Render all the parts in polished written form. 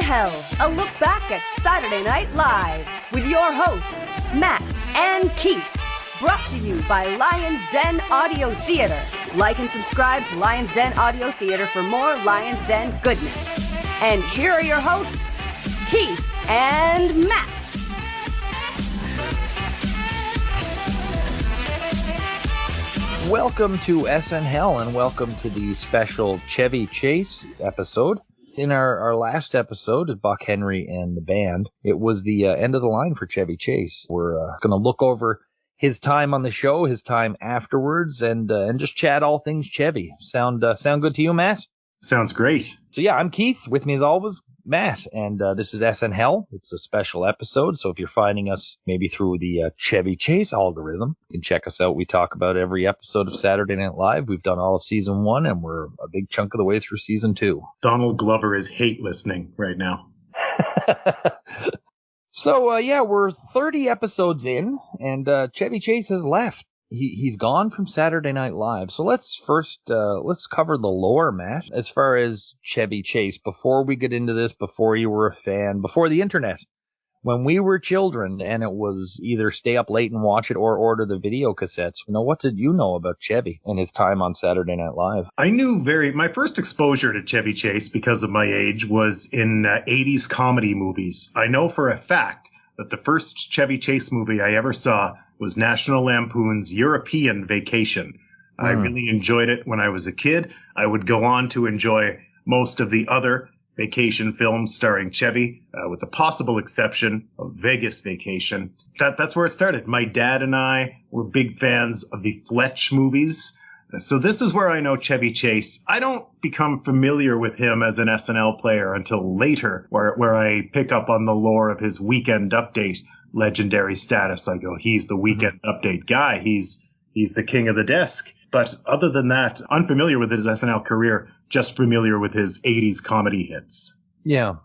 Hell, a look back at Saturday Night Live with your hosts, Matt and Keith. Brought to you by Lion's Den Audio Theater. Like and subscribe to Lion's Den Audio Theater for more Lion's Den goodness. And here are your hosts, Keith and Matt. Welcome to SNL and welcome to the special Chevy Chase episode. In our last episode of Buck Henry and the band, it was the end of the line for Chevy Chase. We're going to look over his time on the show, his time afterwards, and just chat all things Chevy. Sound good to you, Matt? Sounds great. So yeah, I'm Keith. With me as always, Matt, and this is SNL. It's a special episode, so if you're finding us maybe through the Chevy Chase algorithm, you can check us out. We talk about every episode of Saturday Night Live. We've done all of season 1, and we're a big chunk of the way through season 2. Donald Glover is hate listening right now. So, we're 30 episodes in, and Chevy Chase has left. He's gone from Saturday Night Live. So let's first, let's cover the lore, Matt, as far as Chevy Chase. Before we get into this, before you were a fan, before the internet, when we were children and it was either stay up late and watch it or order the video cassettes, what did you know about Chevy and his time on Saturday Night Live? I knew my first exposure to Chevy Chase because of my age was in 80s comedy movies. I know for a fact that the first Chevy Chase movie I ever saw was National Lampoon's European Vacation. I really enjoyed it when I was a kid. I would go on to enjoy most of the other vacation films starring Chevy, with the possible exception of Vegas Vacation. That's where it started. My dad and I were big fans of the Fletch movies. So this is where I know Chevy Chase. I don't become familiar with him as an SNL player until later, where I pick up on the lore of his Weekend Update legendary status. I go, he's the Weekend Update guy. He's the king of the desk. But other than that, unfamiliar with his SNL career, just familiar with his 80s comedy hits. Yeah.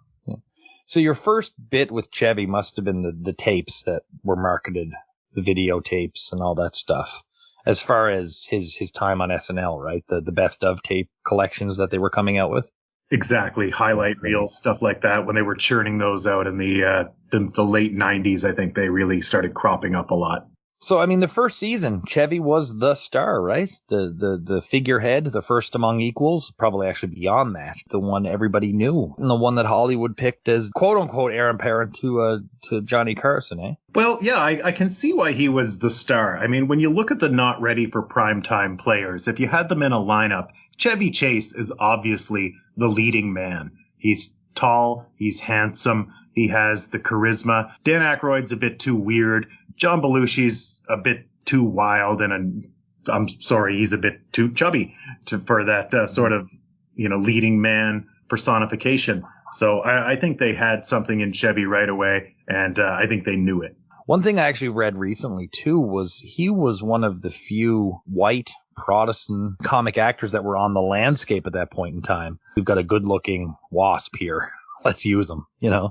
So your first bit with Chevy must have been the tapes that were marketed, the videotapes and all that stuff. As far as his time on SNL, right? The best of tape collections that they were coming out with. Exactly. Highlight reels, stuff like that. When they were churning those out in the late 90s, I think they really started cropping up a lot. So, I mean, the first season, Chevy was the star, right? The figurehead, the first among equals, probably actually beyond that. The one everybody knew, and the one that Hollywood picked as quote-unquote heir apparent to Johnny Carson, eh? Well, yeah, I can see why he was the star. I mean, when you look at the not ready for primetime players, if you had them in a lineup, Chevy Chase is obviously the leading man. He's tall, he's handsome, he has the charisma. Dan Aykroyd's a bit too weird. John Belushi's a bit too wild, and I'm sorry, he's a bit too chubby for that sort of, leading man personification. So I think they had something in Chevy right away, and I think they knew it. One thing I actually read recently, too, was he was one of the few white Protestant comic actors that were on the landscape at that point in time. We've got a good-looking wasp here. Let's use him,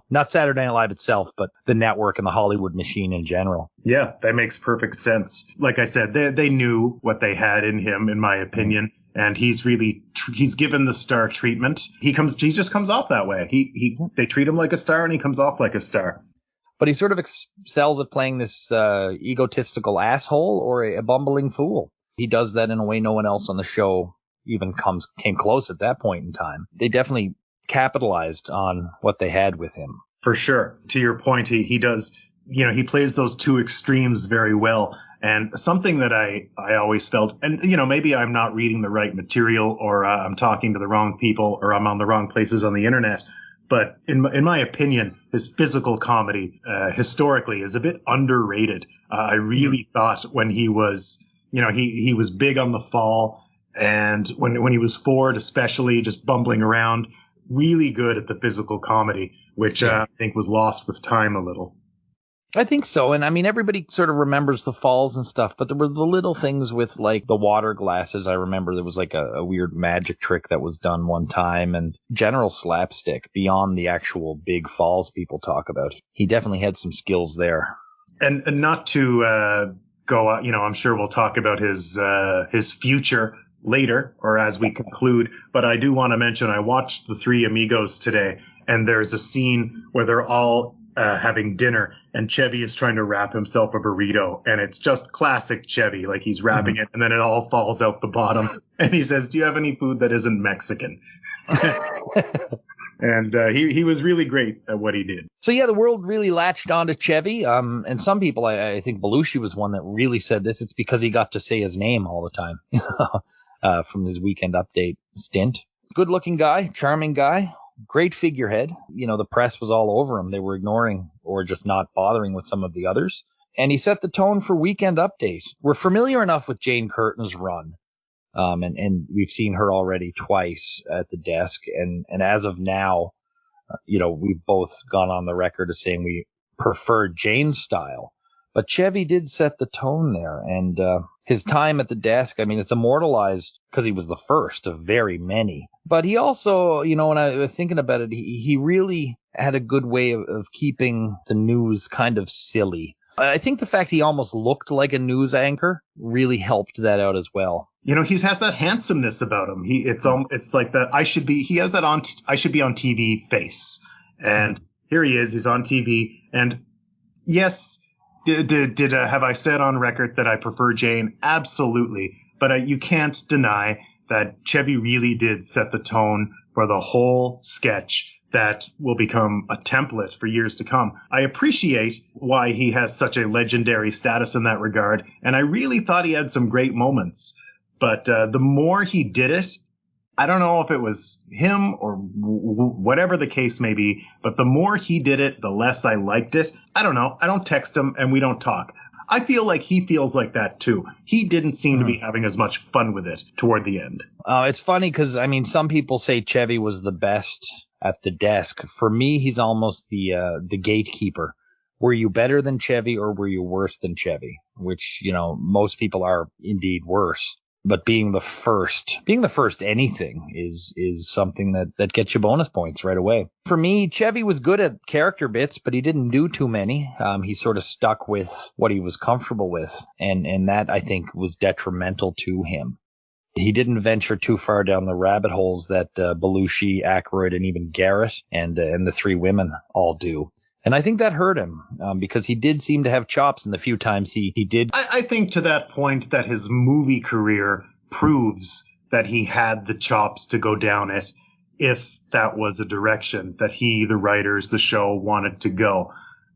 Not Saturday Night Live itself, but the network and the Hollywood machine in general. Yeah, that makes perfect sense. Like I said, they knew what they had in him, in my opinion. And he's given the star treatment. He just comes off that way. They treat him like a star and he comes off like a star. But he sort of excels at playing this egotistical asshole or a bumbling fool. He does that in a way no one else on the show even came close at that point in time. They definitely capitalized on what they had with him. For sure. To your point, he does, he plays those two extremes very well. And something that I always felt, and, maybe I'm not reading the right material, or I'm talking to the wrong people, or I'm on the wrong places on the internet. But in my opinion, his physical comedy historically is a bit underrated. I really thought when he was, he was big on the fall, and when he was Ford, especially just bumbling around, really good at the physical comedy, which I think was lost with time a little. I think so. And I mean, everybody sort of remembers the falls and stuff, but there were the little things with like the water glasses. I remember there was like a weird magic trick that was done one time, and general slapstick beyond the actual big falls people talk about. He definitely had some skills there. And not to go, I'm sure we'll talk about his future later or as we conclude, but I do want to mention I watched The Three Amigos today, and there's a scene where they're all having dinner, and Chevy is trying to wrap himself a burrito, and it's just classic Chevy. Like, he's wrapping it, and then it all falls out the bottom, and he says, "Do you have any food that isn't Mexican?" And he was really great at what he did. So yeah, the world really latched on to Chevy. And some people, I think Belushi was one that really said this. It's because he got to say his name all the time from his Weekend Update stint. Good looking guy, charming guy, great figurehead. You know, the press was all over him. They were ignoring or just not bothering with some of the others. And he set the tone for Weekend Update. We're familiar enough with Jane Curtin's run. And we've seen her already twice at the desk. And as of now, we've both gone on the record as saying we prefer Jane's style. But Chevy did set the tone there. And his time at the desk, I mean, it's immortalized because he was the first of very many. But he also, when I was thinking about it, he really had a good way of keeping the news kind of silly. I think the fact he almost looked like a news anchor really helped that out as well. He has that handsomeness about him. It's like that he has that I should be on TV face. And here he is, he's on TV. And yes, have I said on record that I prefer Jane? Absolutely. But you can't deny that Chevy really did set the tone for the whole sketch that will become a template for years to come. I appreciate why he has such a legendary status in that regard, and I really thought he had some great moments. But the more he did it, I don't know if it was him or whatever the case may be, but the more he did it, the less I liked it. I don't know. I don't text him, and we don't talk. I feel like he feels like that, too. He didn't seem to be having as much fun with it toward the end. It's funny because, I mean, some people say Chevy was the best at the desk. For me, he's almost the gatekeeper. Were you better than Chevy or were you worse than Chevy? Which, most people are indeed worse. But being the first anything is something that gets you bonus points right away. For me, Chevy was good at character bits, but he didn't do too many. He sort of stuck with what he was comfortable with. And that, I think, was detrimental to him. He didn't venture too far down the rabbit holes that Belushi, Aykroyd, and even Garrett and the three women all do. And I think that hurt him because he did seem to have chops in the few times he did. I think to that point that his movie career proves that he had the chops to go down it if that was a direction that he, the writers, the show wanted to go.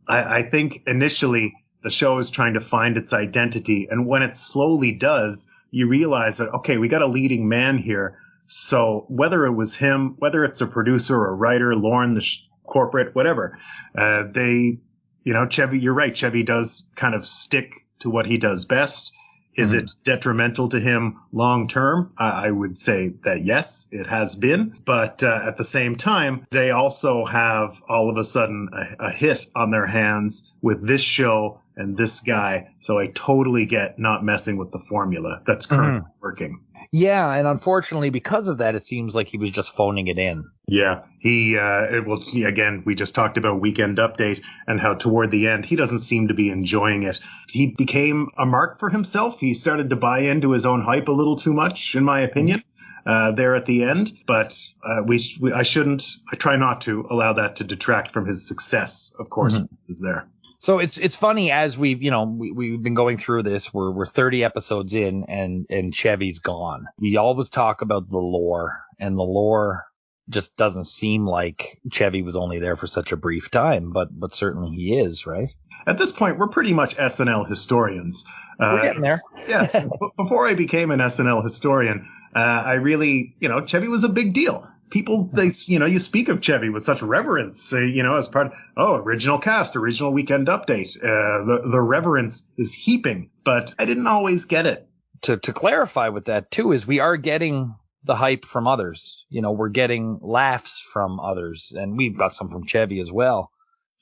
I think initially the show is trying to find its identity. And when it slowly does, you realize that, okay, we got a leading man here. So whether it was him, whether it's a producer or a writer, Lauren, corporate, whatever, Chevy, you're right. Chevy does kind of stick to what he does best. Is it detrimental to him long term? I would say that yes, it has been. But at the same time, they also have all of a sudden a hit on their hands with this show and this guy. So I totally get not messing with the formula that's currently working. Yeah, and unfortunately, because of that, it seems like he was just phoning it in. Yeah, again, we just talked about Weekend Update and how toward the end, he doesn't seem to be enjoying it. He became a mark for himself. He started to buy into his own hype a little too much, in my opinion, there at the end. But I try not to allow that to detract from his success, of course, is there. So it's funny as we've been going through this. We're 30 episodes in and Chevy's gone. We always talk about the lore, and the lore just doesn't seem like Chevy was only there for such a brief time, but certainly he is, right? At this point, we're pretty much SNL historians. We're getting there. Yes. Before I became an SNL historian, I really, Chevy was a big deal. People, you speak of Chevy with such reverence, as part of, original cast, original Weekend Update. The reverence is heaping, but I didn't always get it. To clarify with that, too, is we are getting the hype from others. We're getting laughs from others, and we've got some from Chevy as well.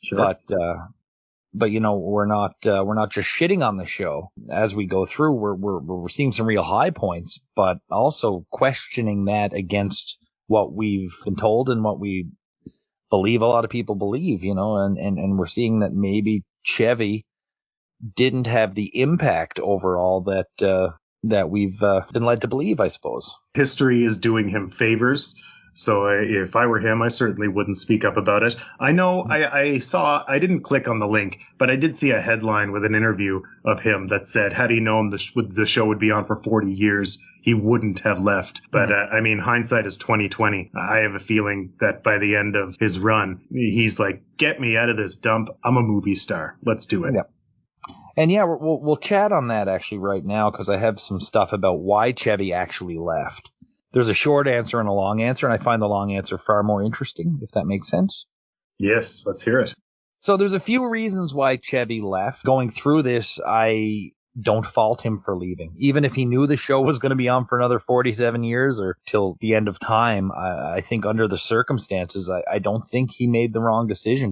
Sure. But we're not just shitting on the show as we go through. We're seeing some real high points, but also questioning that against what we've been told and what we believe a lot of people believe, and we're seeing that maybe Chevy didn't have the impact overall that we've been led to believe, I suppose. History is doing him favors. So if I were him, I certainly wouldn't speak up about it. I know I didn't click on the link, but I did see a headline with an interview of him that said, had he known the show would be on for 40 years, he wouldn't have left. But I mean, hindsight is 20/20. I have a feeling that by the end of his run, he's like, get me out of this dump. I'm a movie star. Let's do it. Yeah. And yeah, we'll chat on that actually right now, because I have some stuff about why Chevy actually left. There's a short answer and a long answer, and I find the long answer far more interesting, if that makes sense. Yes, let's hear it. So there's a few reasons why Chevy left. Going through this, I don't fault him for leaving. Even if he knew the show was going to be on for another 47 years or till the end of time, I think under the circumstances, I don't think he made the wrong decision.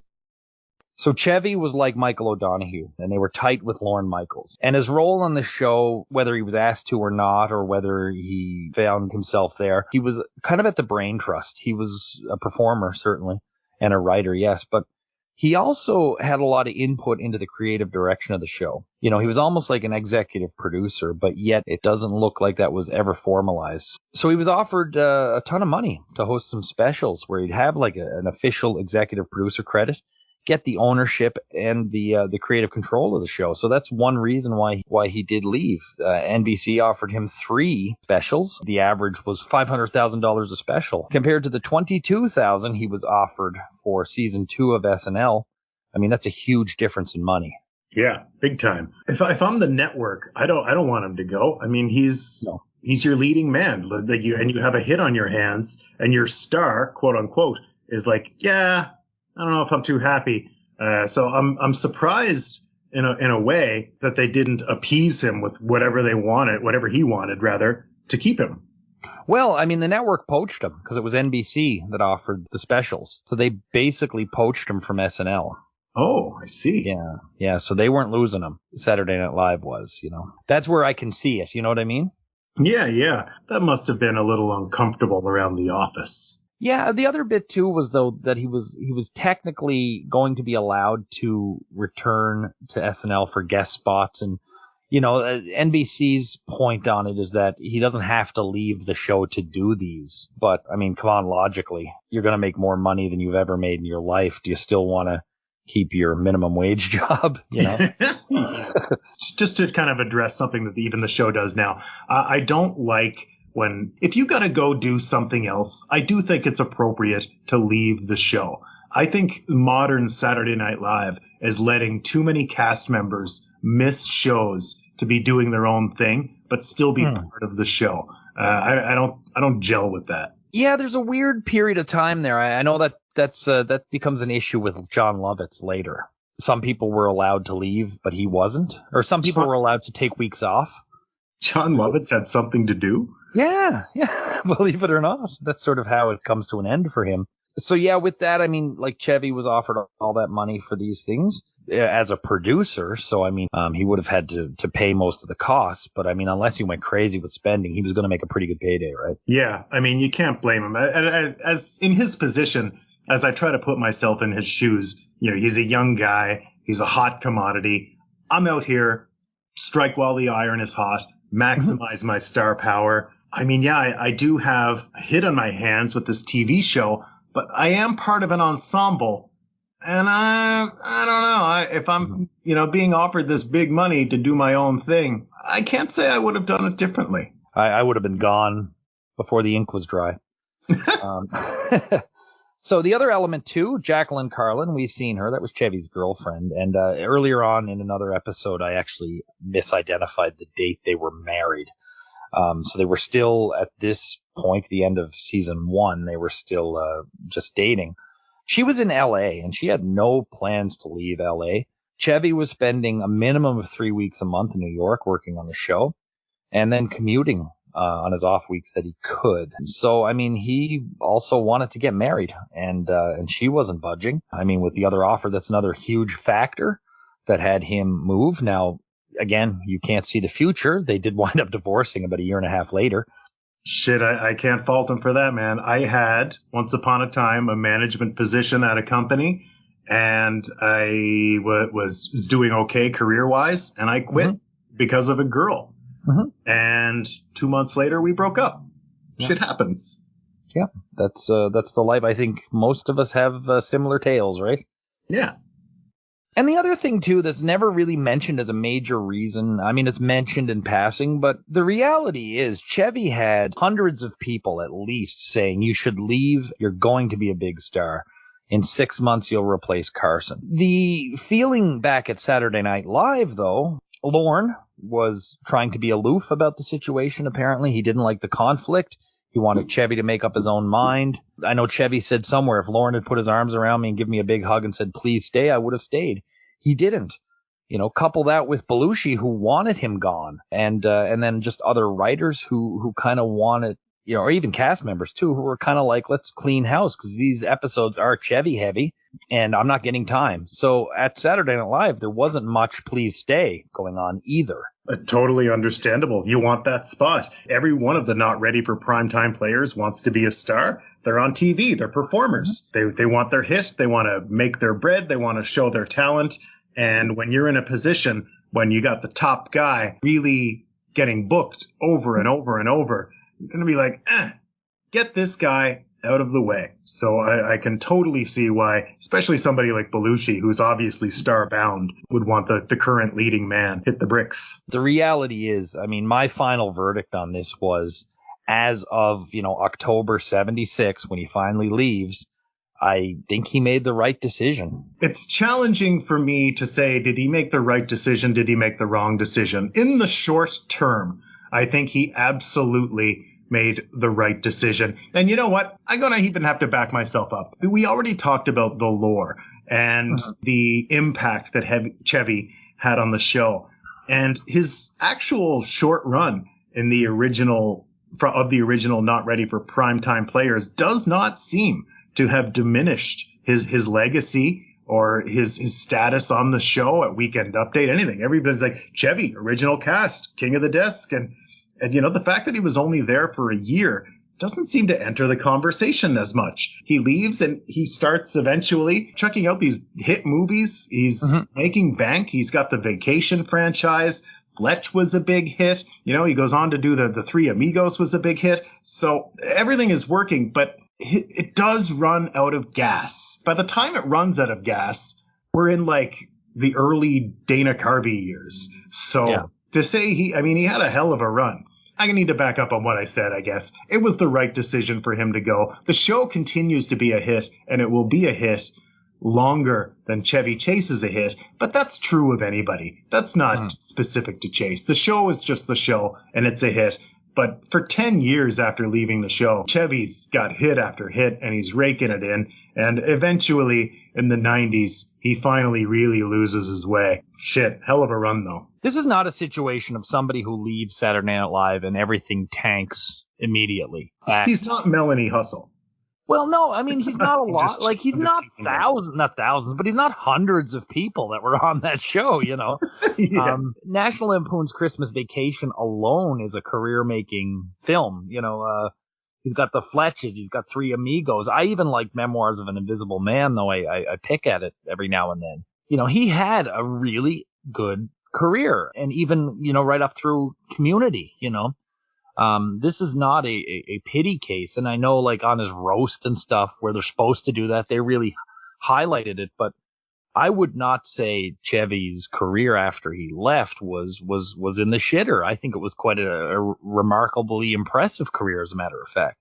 So Chevy was like Michael O'Donoghue, and they were tight with Lorne Michaels. And his role on the show, whether he was asked to or not, or whether he found himself there, he was kind of at the brain trust. He was a performer, certainly, and a writer, yes, but he also had a lot of input into the creative direction of the show. You know, he was almost like an executive producer, but yet it doesn't look like that was ever formalized. So he was offered a ton of money to host some specials where he'd have like an official executive producer credit, get the ownership and the creative control of the show. So that's one reason why he did leave. NBC offered him 3 specials. The average was $500,000 a special, compared to the $22,000 he was offered for season 2 of SNL. I mean, that's a huge difference in money. Yeah, big time. If I'm the network, I don't want him to go. I mean, he's your leading man. Like you have a hit on your hands, and your star, quote unquote, is like, yeah, I don't know if I'm too happy. So I'm surprised in a way that they didn't appease him with whatever he wanted, rather, to keep him. Well, I mean, the network poached him because it was NBC that offered the specials. So they basically poached him from SNL. Oh, I see. Yeah. So they weren't losing him. Saturday Night Live was, you know. That's where I can see it. You know what I mean? Yeah. That must have been a little uncomfortable around the office. Yeah, the other bit too was though that he was technically going to be allowed to return to SNL for guest spots, and you know, NBC's point on it is that he doesn't have to leave the show to do these. But I mean, come on, logically, you're going to make more money than you've ever made in your life. Do you still want to keep your minimum wage job? You know, just to kind of address something that even the show does now. I don't like. If you got to go do something else, I do think it's appropriate to leave the show. I think modern Saturday Night Live is letting too many cast members miss shows to be doing their own thing, but still be part of the show. I don't gel with that. Yeah, there's a weird period of time there. I know that becomes an issue with John Lovitz later. Some people were allowed to leave, but he wasn't. Or some people were allowed to take weeks off. John Lovitz had something to do? Yeah, believe it or not. That's sort of how it comes to an end for him. So yeah, with that, I mean, like Chevy was offered all that money for these things as a producer. So, I mean, he would have had to pay most of the costs. But I mean, unless he went crazy with spending, he was going to make a pretty good payday, right? Yeah, I mean, you can't blame him. As in his position, as I try to put myself in his shoes, you know, he's a young guy. He's a hot commodity. I'm out here, strike while the iron is hot. Maximize my star power. I mean, yeah, I do have a hit on my hands with this TV show, but I am part of an ensemble, and I don't know. If I'm, being offered this big money to do my own thing, I can't say I would have done it differently. I would have been gone before the ink was dry. So the other element too, Jacqueline Carlin, we've seen her. That was Chevy's girlfriend. And earlier on in another episode, I actually misidentified the date they were married. So they were still at this point, the end of season 1, they were still just dating. She was in L.A. and she had no plans to leave L.A. Chevy was spending a minimum of 3 weeks a month in New York working on the show and then commuting on his off weeks that he could. So, I mean, he also wanted to get married, and she wasn't budging. I mean, with the other offer, that's another huge factor that had him move. Now, again, you can't see the future. They did wind up divorcing about a year and a half later. Shit, I can't fault him for that, man. I had, once upon a time, a management position at a company, and I was doing okay career-wise, and I quit because of a girl. And 2 months later, we broke up. Yeah. Shit happens. Yeah, that's the life. I think most of us have similar tales, right? Yeah. And the other thing, too, that's never really mentioned as a major reason, I mean, it's mentioned in passing, but the reality is Chevy had hundreds of people at least saying, you should leave, you're going to be a big star. In 6 months, you'll replace Carson. The feeling back at Saturday Night Live, though, Lorne was trying to be aloof about the situation, apparently. He didn't like the conflict. He wanted Chevy to make up his own mind. I know Chevy said somewhere, if Lorne had put his arms around me and given me a big hug and said, please stay, I would have stayed. He didn't. Couple that with Belushi, who wanted him gone, and then just other writers who kind of wanted, or even cast members too, who were kind of like, let's clean house because these episodes are Chevy heavy and I'm not getting time. So at Saturday Night Live, there wasn't much please stay going on either. Totally understandable. You want that spot. Every one of the not ready for primetime players wants to be a star. They're on TV. They're performers. They want their hit. They want to make their bread. They want to show their talent. And when you're in a position when you got the top guy really getting booked over and over and over, you're going to be like, get this guy out of the way. So I can totally see why, especially somebody like Belushi, who's obviously star-bound, would want the current leading man hit the bricks. The reality is, I mean, my final verdict on this was, as of, October 76, when he finally leaves, I think he made the right decision. It's challenging for me to say, did he make the right decision? Did he make the wrong decision? In the short term, I think he absolutely made the right decision. And you know what? I'm going to even have to back myself up. We already talked about the lore and the impact that Chevy had on the show. And his actual short run in the original Not Ready for Primetime Players does not seem to have diminished his legacy or his status on the show at Weekend Update, anything. Everybody's like, Chevy, original cast, king of the desk. And the fact that he was only there for a year doesn't seem to enter the conversation as much. He leaves and he starts eventually checking out these hit movies. He's making bank. He's got the Vacation franchise. Fletch was a big hit. He goes on to do the Three Amigos was a big hit. So everything is working, but it does run out of gas. By the time it runs out of gas, we're in like the early Dana Carvey years. So to say he had a hell of a run. I need to back up on what I said, I guess. It was the right decision for him to go. The show continues to be a hit, and it will be a hit longer than Chevy Chase is a hit, but that's true of anybody. That's not specific to Chase. The show is just the show, and it's a hit. But for 10 years after leaving the show, Chevy's got hit after hit, and he's raking it in. And eventually, in the 90s, he finally really loses his way. Shit, hell of a run, though. This is not a situation of somebody who leaves Saturday Night Live and everything tanks immediately. He's not Melanie Hustle. Well, no, I mean, he's not a lot. Like, he's not thousands, but he's not hundreds of people that were on that show, Yeah. National Lampoon's Christmas Vacation alone is a career-making film. He's got the Fletches. He's got Three Amigos. I even like Memoirs of an Invisible Man, though I pick at it every now and then. He had a really good career, and even, right up through Community, This is not a pity case, and I know, like, on his roast and stuff where they're supposed to do that, they really highlighted it, but I would not say Chevy's career after he left was in the shitter. I think it was quite a remarkably impressive career, as a matter of fact.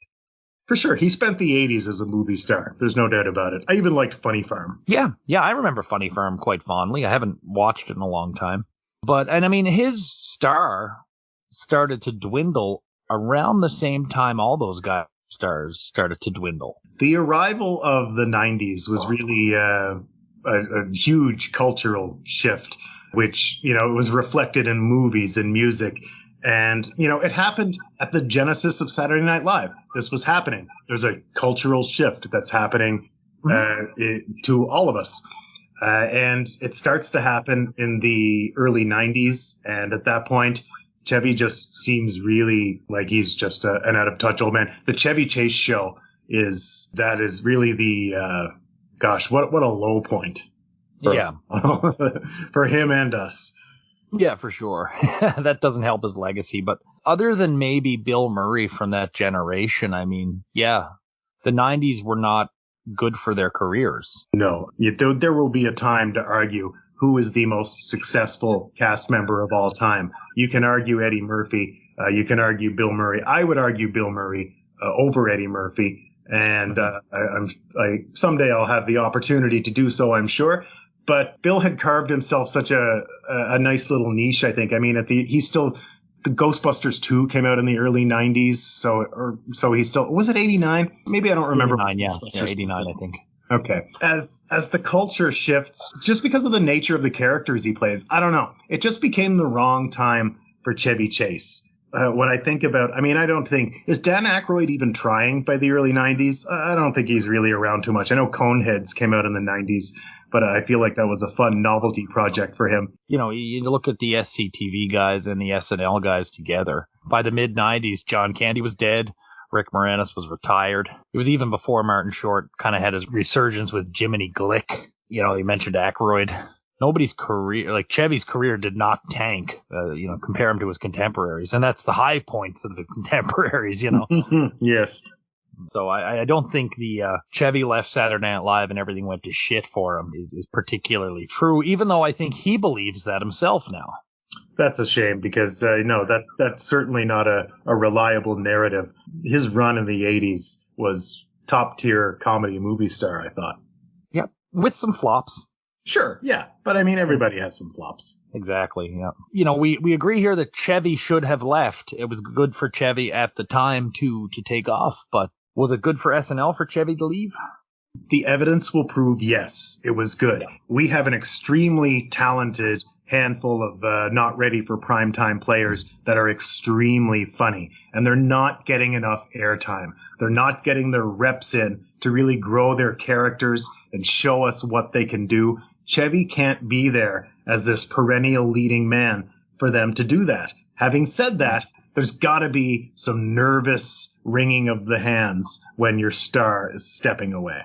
For sure. He spent the 80s as a movie star. There's no doubt about it. I even liked Funny Farm. Yeah, I remember Funny Farm quite fondly. I haven't watched it in a long time. And I mean, his star started to dwindle around the same time all those guys' stars started to dwindle. The arrival of the 90s was really a huge cultural shift, which, it was reflected in movies and music. And, it happened at the genesis of Saturday Night Live. This was happening. There's a cultural shift that's happening to all of us. And it starts to happen in the early 90s. And at that point, Chevy just seems really like he's just an out-of-touch old man. The Chevy Chase show is really the, what a low point for us. For him and us. Yeah, for sure. That doesn't help his legacy. But other than maybe Bill Murray from that generation, I mean, the 90s were not good for their careers. No, there will be a time to argue who is the most successful cast member of all time. You can argue Eddie Murphy. You can argue Bill Murray. I would argue Bill Murray over Eddie Murphy. And someday I'll have the opportunity to do so, I'm sure. But Bill had carved himself such a nice little niche, I think. I mean, the Ghostbusters 2 came out in the early 90s. So he's still, was it 89? Maybe I don't remember. 89, yeah, 89, I think. Okay. As the culture shifts, just because of the nature of the characters he plays, I don't know. It just became the wrong time for Chevy Chase. When I think about, I don't think, is Dan Aykroyd even trying by the early 90s? I don't think he's really around too much. I know Coneheads came out in the 90s, but I feel like that was a fun novelty project for him. You know, you look at the SCTV guys and the SNL guys together. By the mid-90s, John Candy was dead. Rick Moranis was retired. It was even before Martin Short kind of had his resurgence with Jiminy Glick. You know, you mentioned Aykroyd. Nobody's career, like Chevy's career, did not tank, compare him to his contemporaries. And that's the high points of the contemporaries, you know. Yes. So I don't think the Chevy left Saturday Night Live and everything went to shit for him is particularly true, even though I think he believes that himself now. That's a shame because, that's certainly not a reliable narrative. His run in the 80s was top-tier comedy movie star, I thought. Yep, with some flops. Sure, yeah. But, everybody has some flops. Exactly, yeah. You know, we agree here that Chevy should have left. It was good for Chevy at the time to take off, but was it good for SNL for Chevy to leave? The evidence will prove yes, it was good. We have an extremely talented handful of not ready for primetime players that are extremely funny, and they're not getting enough airtime. They're not getting their reps in to really grow their characters and show us what they can do. Chevy can't be there as this perennial leading man for them to do that. Having said that, there's got to be some nervous wringing of the hands when your star is stepping away.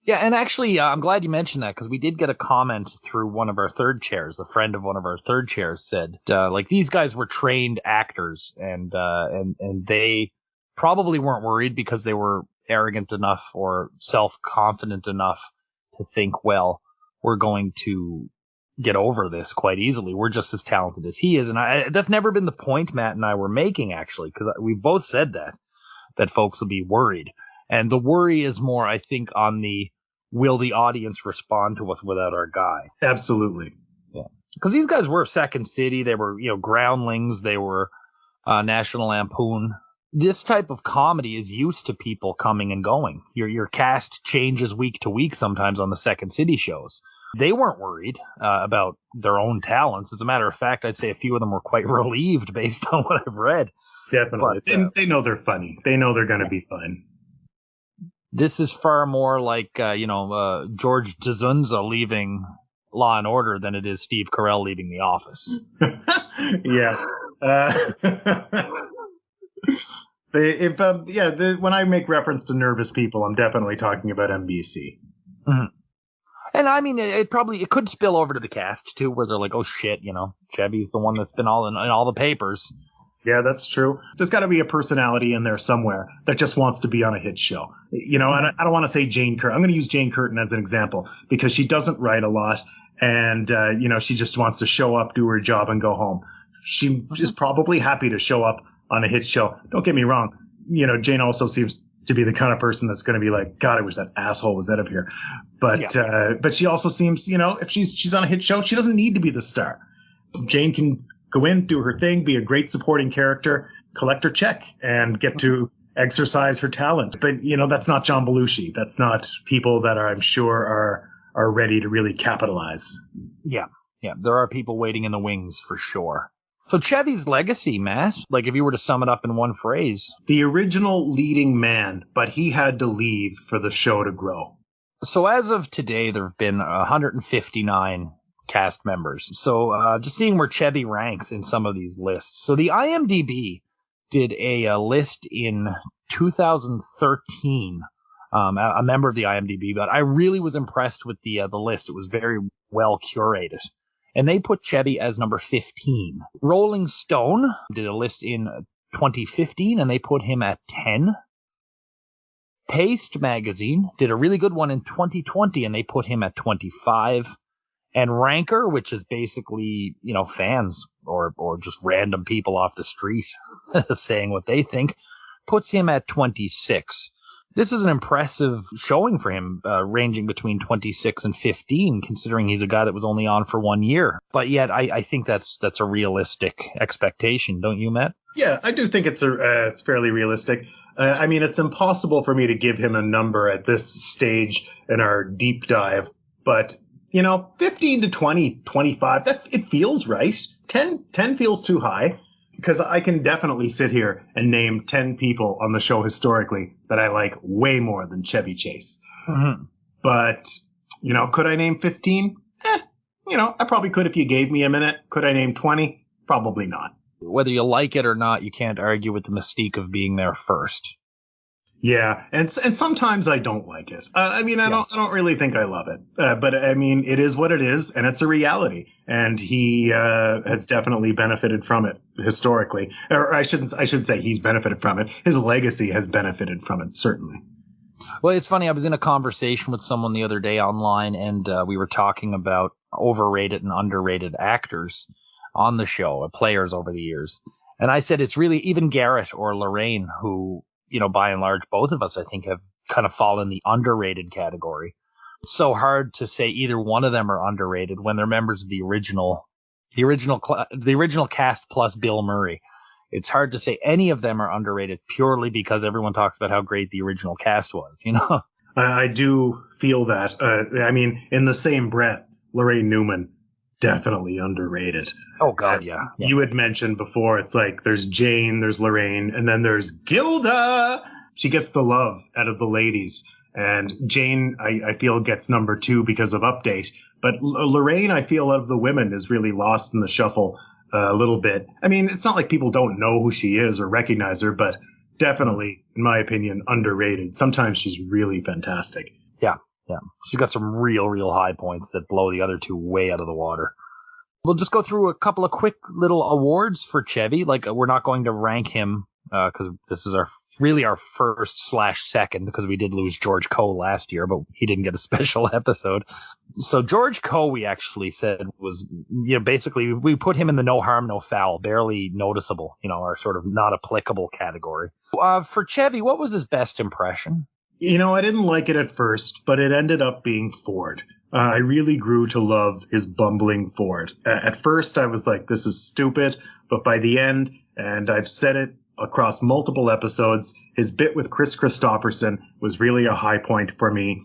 Yeah, and actually, I'm glad you mentioned that because we did get a comment through one of our third chairs. A friend of one of our third chairs said, these guys were trained actors, and they probably weren't worried because they were arrogant enough or self-confident enough to think, well, we're going to get over this quite easily. We're just as talented as he is, and that's never been the point Matt and I were making actually, because we both said that folks will be worried, and the worry is more, I think, on the will the audience respond to us without our guy? Absolutely. Yeah. Because these guys were Second City. They were, Groundlings. They were National Lampoon. This type of comedy is used to people coming and going. Your cast changes week to week sometimes on the Second City shows. They weren't worried about their own talents. As a matter of fact, I'd say a few of them were quite relieved based on what I've read. Definitely. But, they know they're funny. They know they're going to be fun. This is far more like, George Dzunza leaving Law and Order than it is Steve Carell leaving The Office. Yeah. When I make reference to nervous people, I'm definitely talking about NBC. Mm-hmm. And it could spill over to the cast too, where they're like, oh shit, Chevy's the one that's been all in all the papers. Yeah, that's true. There's got to be a personality in there somewhere that just wants to be on a hit show. And I don't want to say Jane Curtin. I'm going to use Jane Curtin as an example because she doesn't write a lot and, she just wants to show up, do her job and go home. She is probably happy to show up on a hit show. Don't get me wrong. Jane also seems to be the kind of person that's going to be like, God, I wish that asshole was out of here. But she also seems, if she's on a hit show, she doesn't need to be the star. Jane can go in, do her thing, be a great supporting character, collect her check, and get to exercise her talent. But, that's not John Belushi. That's not people that I'm sure are ready to really capitalize. Yeah. Yeah. There are people waiting in the wings for sure. So Chevy's legacy, Matt, if you were to sum it up in one phrase. The original leading man, but he had to leave for the show to grow. So as of today, there have been 159 cast members. So just seeing where Chevy ranks in some of these lists. So the IMDb did a list in 2013. A member of the IMDb, but I really was impressed with the list. It was very well curated. And they put Chevy as number 15. Rolling Stone did a list in 2015, and they put him at 10. Paste magazine did a really good one in 2020, and they put him at 25. And Ranker, which is basically, fans or just random people off the street saying what they think, puts him at 26. This is an impressive showing for him, ranging between 26 and 15, considering he's a guy that was only on for 1 year. But yet, I think that's a realistic expectation, don't you, Matt? Yeah, I do think it's fairly realistic. It's impossible for me to give him a number at this stage in our deep dive, but 15 to 20, 25, it feels right. 10 feels too high, because I can definitely sit here and name 10 people on the show historically that I like way more than Chevy Chase. Mm-hmm. But, could I name 15? I probably could if you gave me a minute. Could I name 20? Probably not. Whether you like it or not, you can't argue with the mystique of being there first. Yeah, and sometimes I don't like it. I don't really think I love it. But it is what it is, and it's a reality. And he has definitely benefited from it historically. Or I should say he's benefited from it. His legacy has benefited from it, certainly. Well, it's funny. I was in a conversation with someone the other day online, and we were talking about overrated and underrated actors on the show, players over the years. And I said it's really even Garrett or Lorraine who, by and large, both of us, I think, have kind of fallen in the underrated category. It's so hard to say either one of them are underrated when they're members of the original cast plus Bill Murray. It's hard to say any of them are underrated purely because everyone talks about how great the original cast was, I do feel that. In the same breath, Lorraine Newman, definitely underrated. Oh, God, yeah. You had mentioned before, it's like there's Jane, there's Lorraine, and then there's Gilda. She gets the love out of the ladies. And Jane, I feel, gets number 2 because of Update. But Lorraine, I feel, out of the women, is really lost in the shuffle a little bit. It's not like people don't know who she is or recognize her, but definitely, in my opinion, underrated. Sometimes she's really fantastic. Yeah. She's got some real high points that blow the other two way out of the water. We'll just go through a couple of quick little awards for Chevy. We're not going to rank him because this is our first/second, because we did lose George Coe last year, but he didn't get a special episode. So George Coe, we actually said was, basically we put him in the no harm, no foul, barely noticeable, our sort of not applicable category. For Chevy, what was his best impression? I didn't like it at first, but it ended up being Ford. I really grew to love his bumbling Ford. At first, I was like, this is stupid. But by the end, and I've said it across multiple episodes, his bit with Chris Christopherson was really a high point for me.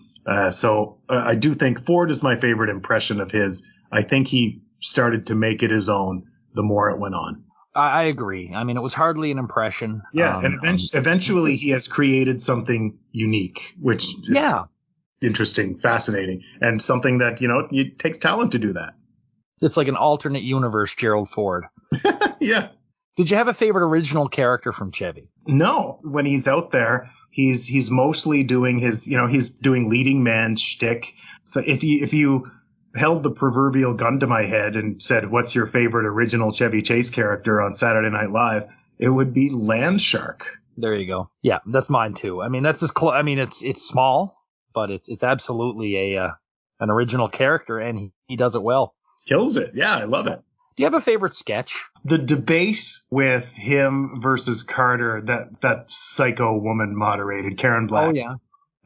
So I do think Ford is my favorite impression of his. I think he started to make it his own the more it went on. I agree. It was hardly an impression. Yeah, and eventually he has created something unique, which is interesting, fascinating, and something that, it takes talent to do that. It's like an alternate universe Gerald Ford. Yeah. Did you have a favorite original character from Chevy? No. When he's out there, he's mostly doing his, he's doing leading man shtick. So if you held the proverbial gun to my head and said, what's your favorite original Chevy Chase character on Saturday Night Live, it would be Landshark. There you go. Yeah, that's mine too. That's as close. It's small, but it's absolutely an original character, and he does it well. Kills it. Yeah, I love it. Do you have a favorite sketch? The debate with him versus Carter, that psycho woman moderated, Karen Black. Oh, yeah.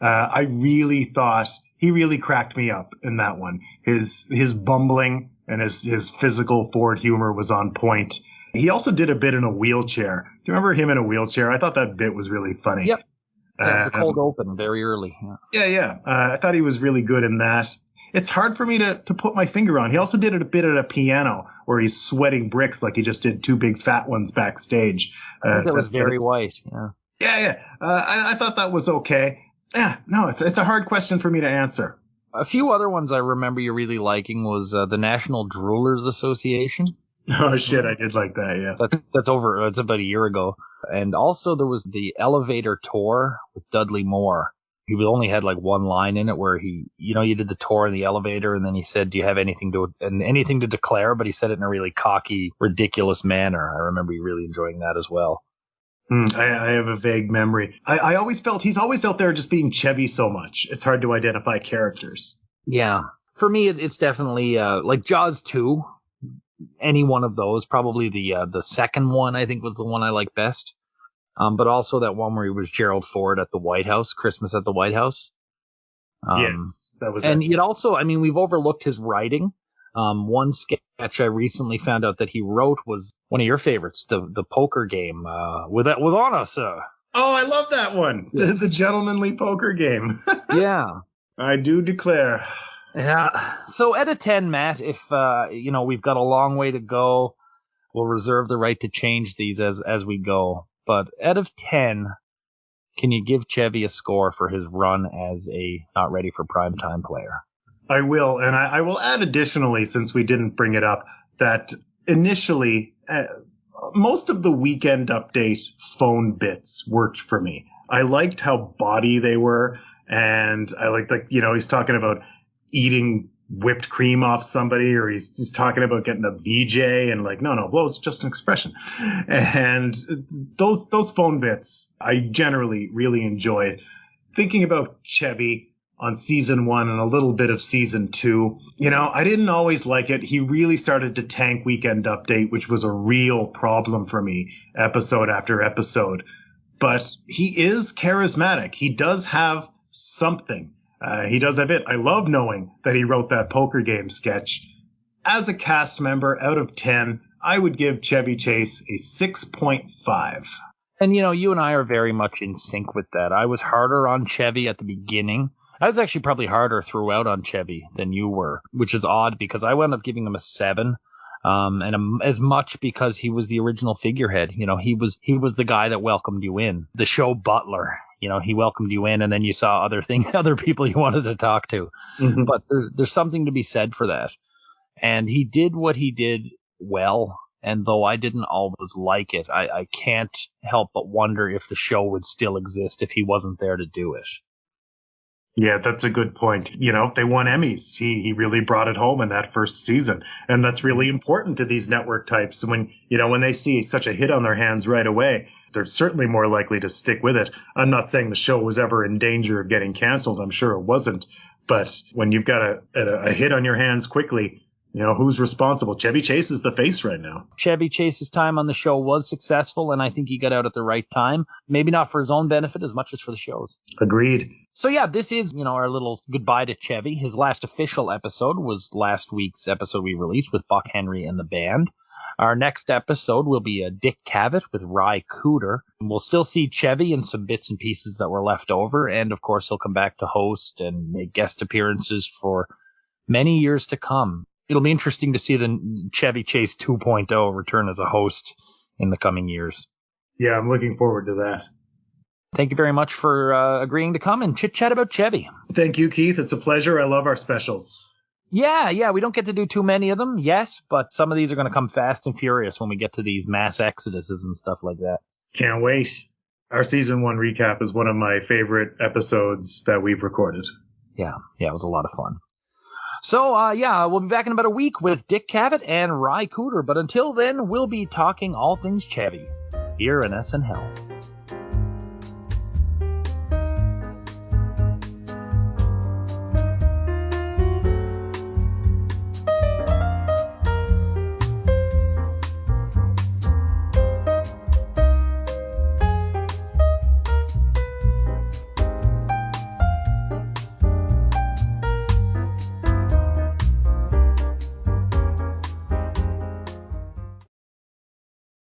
I really thought he really cracked me up in that one. His bumbling and his physical Ford humor was on point. He also did a bit in a wheelchair. Do you remember him in a wheelchair? I thought that bit was really funny. Yep. It was a cold open very early. Yeah. I thought he was really good in that. It's hard for me to put my finger on. He also did it a bit at a piano where he's sweating bricks like he just did 2 big fat ones backstage. That was very white. Yeah. Yeah. I thought that was okay. Yeah, no, it's a hard question for me to answer. A few other ones I remember you really liking was the National Droolers Association. Oh, shit, I did like that, yeah. That's about a year ago. And also there was the Elevator Tour with Dudley Moore. He only had one line in it where you did the tour in the elevator, and then he said, do you have anything to declare? But he said it in a really cocky, ridiculous manner. I remember you really enjoying that as well. I have a vague memory. I always felt he's always out there just being Chevy so much. It's hard to identify characters. Yeah. For me, it's definitely like Jaws 2. Any one of those. Probably the second one, I think, was the one I like best. But also that one where he was Gerald Ford at the White House, Christmas at the White House. Yes, that was and it. it also, I mean, we've overlooked his writing. One sketch I recently found out that he wrote was one of your favorites, the poker game, with honor, sir. Oh, I love that one. Yeah. The gentlemanly poker game. Yeah. I do declare. Yeah. So out of 10, Matt, if, we've got a long way to go, we'll reserve the right to change these as we go. But out of 10, can you give Chevy a score for his run as a not ready for primetime player? I will. And I will add additionally, since we didn't bring it up, that initially, most of the Weekend Update phone bits worked for me. I liked how bawdy they were. And I liked, he's talking about eating whipped cream off somebody, or he's talking about getting a BJ, and no, well, it's just an expression. And those phone bits, I generally really enjoyed. Thinking about Chevy on season 1 and a little bit of season 2, I didn't always like it. He really started to tank Weekend Update, which was a real problem for me episode after episode. But he is charismatic. He does have something. He does have it. I love knowing that he wrote that poker game sketch. As a cast member, out of 10, I would give Chevy Chase a 6.5. And, you and I are very much in sync with that. I was harder on Chevy at the beginning. I was actually probably harder throughout on Chevy than you were, which is odd because I wound up giving him a 7. As much because he was the original figurehead. He was the guy that welcomed you in. The show butler. He welcomed you in, and then you saw other people you wanted to talk to. Mm-hmm. But there's something to be said for that. And he did what he did well. And though I didn't always like it, I can't help but wonder if the show would still exist if he wasn't there to do it. Yeah, that's a good point. They won Emmys. He really brought it home in that first season. And that's really important to these network types. When they see such a hit on their hands right away, they're certainly more likely to stick with it. I'm not saying the show was ever in danger of getting canceled. I'm sure it wasn't. But when you've got a hit on your hands quickly, who's responsible? Chevy Chase is the face right now. Chevy Chase's time on the show was successful, and I think he got out at the right time. Maybe not for his own benefit as much as for the show's. Agreed. So yeah, this is, our little goodbye to Chevy. His last official episode was last week's episode we released with Buck Henry and the band. Our next episode will be Dick Cavett with Ry Cooder. We'll still see Chevy and some bits and pieces that were left over, and of course he'll come back to host and make guest appearances for many years to come. It'll be interesting to see the Chevy Chase 2.0 return as a host in the coming years. Yeah, I'm looking forward to that. Thank you very much for agreeing to come and chit-chat about Chevy. Thank you, Keith. It's a pleasure. I love our specials. Yeah, we don't get to do too many of them yet, but some of these are going to come fast and furious when we get to these mass exoduses and stuff like that. Can't wait. Our season 1 recap is one of my favorite episodes that we've recorded. Yeah, it was a lot of fun. So, we'll be back in about a week with Dick Cavett and Ry Cooder, but until then, we'll be talking all things Chevy here in SNL.